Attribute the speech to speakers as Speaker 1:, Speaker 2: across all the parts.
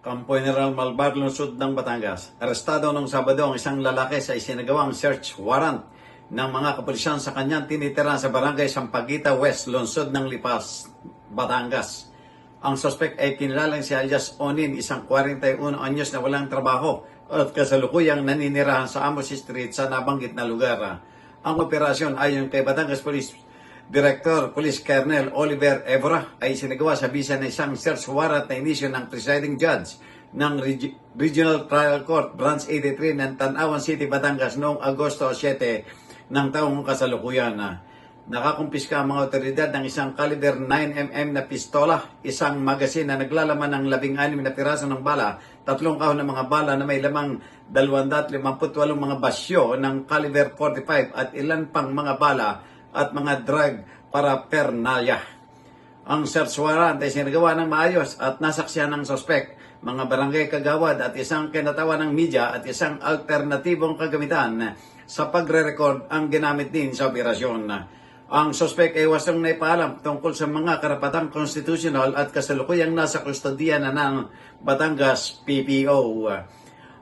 Speaker 1: Kampo General Malbar, lungsod ng Batangas. Arestado noong Sabado ang isang lalaki sa isinagawang search warrant ng mga kapulisan sa kanyang tinitira sa barangay Sampaguita West, lungsod ng Lipas, Batangas. Ang suspect ay kinilalang si alias Onin, isang 41 anyos na walang trabaho at kasalukuyang naninirahan sa Amos Street sa nabanggit na lugar. Ang operasyon ayon kay Batangas Police Director Police Colonel Oliver Evora ay sinagawa sa bisa ng isang search warrant na inisyo ng presiding judge ng Regional Trial Court Branch 83 ng Tanawan City, Batangas noong Agosto 7 ng taong kasalukuyan. Nakakumpiska ang mga otoridad ng isang caliber 9mm na pistola, isang magasin na naglalaman ng 16 na piraso ng bala, 3 kahon ng mga bala na may lamang 258 mga basyo ng caliber 45 at ilan pang mga bala at mga drug paraphernalia. Ang search warrant ay sinagawa ng maayos at nasaksihan ng sospek, mga barangay kagawad at isang kinatawa ng media at isang alternatibong kagamitan sa pagre-record ang ginamit din sa operasyon. Ang sospek ay wasang naipaalam tungkol sa mga karapatang konstitusyonal at kasalukuyang nasa kustodiya na ng Batangas PPO.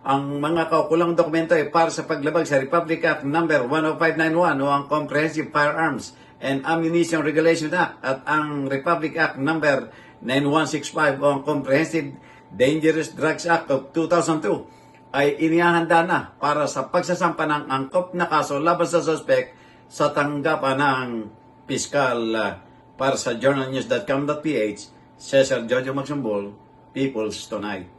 Speaker 1: Ang mga kaukulang dokumento ay para sa paglabag sa Republic Act No. 10591 o ang Comprehensive Firearms and Ammunition Regulation Act at ang Republic Act No. 9165 o ang Comprehensive Dangerous Drugs Act of 2002 ay inihahanda na para sa pagsasampa ng angkop na kaso laban sa suspect sa tanggapan ng piskal. Para sa journalnews.com.ph, Cesar Jojo Magsumbol, People's Tonight.